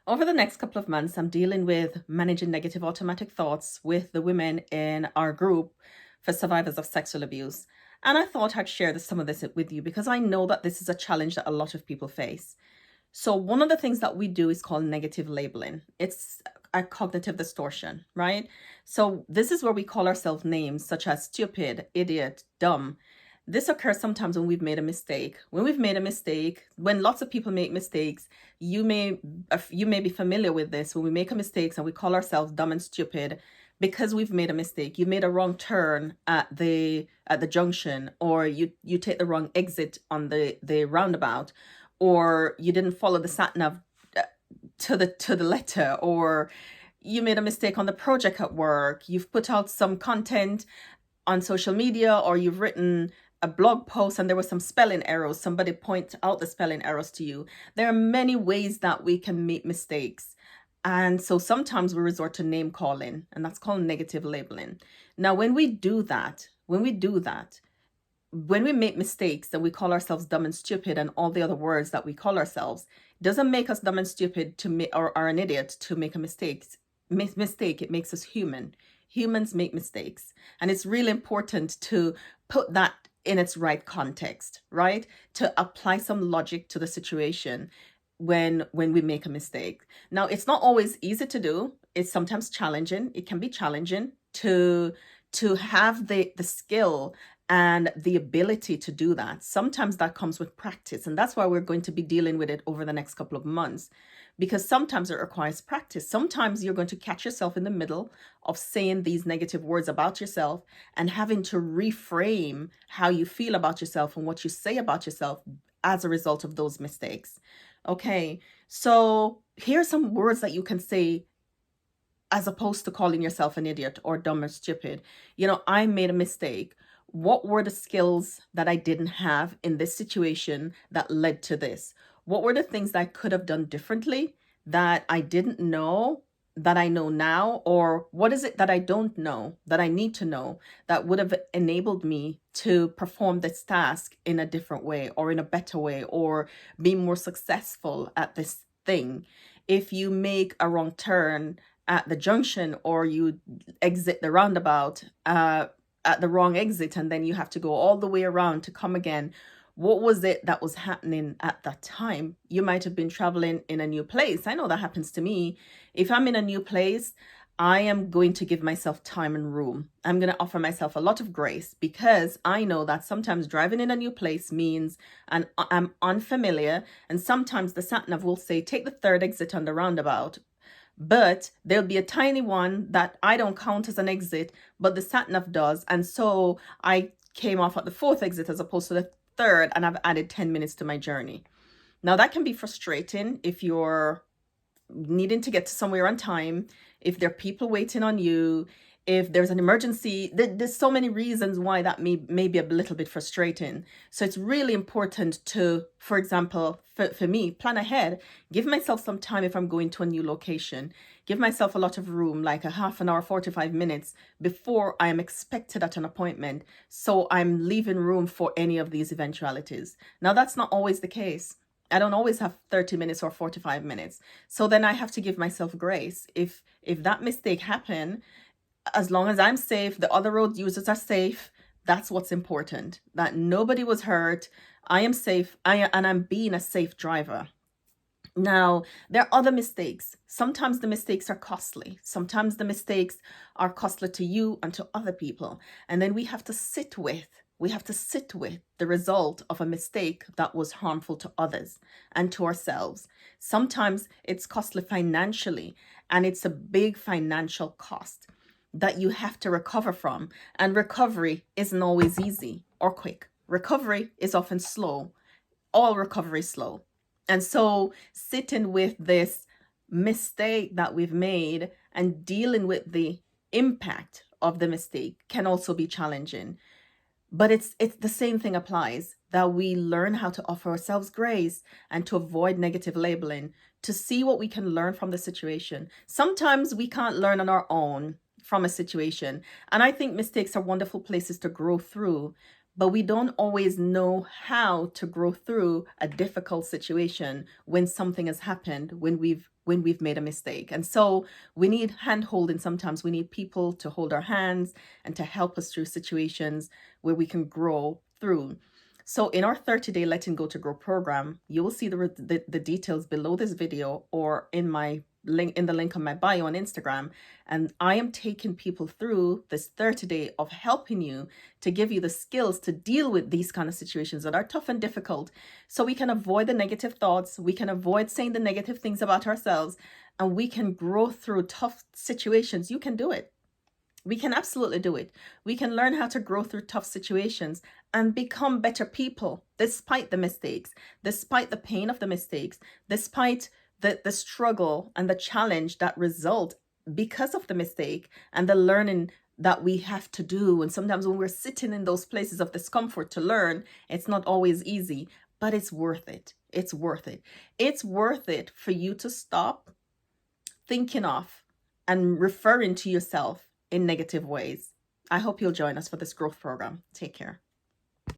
Over the next couple of months, I'm dealing with managing negative automatic thoughts with the women in our group for survivors of sexual abuse. And I thought I'd share some of this with you because I know that this is a challenge that a lot of people face. So, one of the things that we do is called negative labeling. It's a cognitive distortion, right? So, this is where we call ourselves names such as stupid, idiot, dumb. This occurs sometimes when we've made a mistake. When we've made a mistake, when lots of people make mistakes, you may be familiar with this. When we make a mistake and we call ourselves dumb and stupid because we've made a mistake. You made a wrong turn at the junction, or you take the wrong exit on the roundabout, or you didn't follow the sat nav to the letter, or you made a mistake on the project at work. You've put out some content on social media, or you've written a blog post and there were some spelling errors. Somebody point out the spelling errors to you. There are many ways that we can make mistakes. And so sometimes we resort to name calling, and that's called negative labeling. Now, when we do that, when we make mistakes and we call ourselves dumb and stupid and all the other words that we call ourselves, it doesn't make us dumb and stupid to make or an idiot to make a mistake. It makes us human. Humans make mistakes, and it's really important to put that in its right context, right? To apply some logic to the situation when we make a mistake. Now, it's not always easy to do. It's sometimes challenging. It can be challenging to have the skill and the ability to do that. Sometimes that comes with practice, and that's why we're going to be dealing with it over the next couple of months, because sometimes it requires practice. Sometimes you're going to catch yourself in the middle of saying these negative words about yourself and having to reframe how you feel about yourself and what you say about yourself as a result of those mistakes. Okay, so here's some words that you can say as opposed to calling yourself an idiot or dumb or stupid. I made a mistake. What were the skills that I didn't have in this situation that led to this? What were the things that I could have done differently that I didn't know that I know now? Or what is it that I don't know that I need to know that would have enabled me to perform this task in a different way or in a better way, or be more successful at this thing? If you make a wrong turn at the junction, or you exit the roundabout at the wrong exit, and then you have to go all the way around to come again, what was it that was happening at that time? You might have been traveling in a new place. I know that happens to me. If I'm in a new place, I am going to give myself time and room. I'm going to offer myself a lot of grace, because I know that sometimes driving in a new place means I'm unfamiliar, and sometimes the sat nav will say take the third exit on the roundabout, but there'll be a tiny one that I don't count as an exit, but the sat nav does. And so I came off at the fourth exit as opposed to the third, and I've added 10 minutes to my journey. Now, that can be frustrating if you're needing to get to somewhere on time, if there are people waiting on you, if there's an emergency. There's so many reasons why that may be a little bit frustrating. So it's really important to, for example, for me, plan ahead. Give myself some time if I'm going to a new location. Give myself a lot of room, like a half an hour, 45 minutes before I am expected at an appointment. So I'm leaving room for any of these eventualities. Now, that's not always the case. I don't always have 30 minutes or 45 minutes. So then I have to give myself grace. If that mistake happened, as long as I'm safe, the other road users are safe, that's what's important. That nobody was hurt, I am safe, and I'm being a safe driver. Now, there are other mistakes. Sometimes the mistakes are costly. Sometimes the mistakes are costly to you and to other people. And then we have to sit with the result of a mistake that was harmful to others and to ourselves. Sometimes it's costly financially, and it's a big financial cost that you have to recover from. And recovery isn't always easy or quick. Recovery is often slow. All recovery is slow. And so sitting with this mistake that we've made and dealing with the impact of the mistake can also be challenging. But it's the same thing applies, that we learn how to offer ourselves grace and to avoid negative labeling, to see what we can learn from the situation. Sometimes we can't learn on our own from a situation. And I think mistakes are wonderful places to grow through. but we don't always know how to grow through a difficult situation when something has happened, when we've made a mistake. And so we need hand holding. Sometimes we need people to hold our hands and to help us through situations where we can grow through. So in our 30-day Letting Go to Grow program, you will see the details below this video or in my link, in the link on my bio on Instagram. And I am taking people through this 30-day of helping you to give you the skills to deal with these kind of situations that are tough and difficult, so we can avoid the negative thoughts, we can avoid saying the negative things about ourselves, and we can grow through tough situations. You can do it. We can absolutely do it. We can learn how to grow through tough situations and become better people despite the mistakes, despite the pain of the mistakes, despite the struggle and the challenge that result because of the mistake and the learning that we have to do. And sometimes when we're sitting in those places of discomfort to learn, it's not always easy, but it's worth it. It's worth it. It's worth it for you to stop thinking of and referring to yourself in negative ways. I hope you'll join us for this growth program. Take care.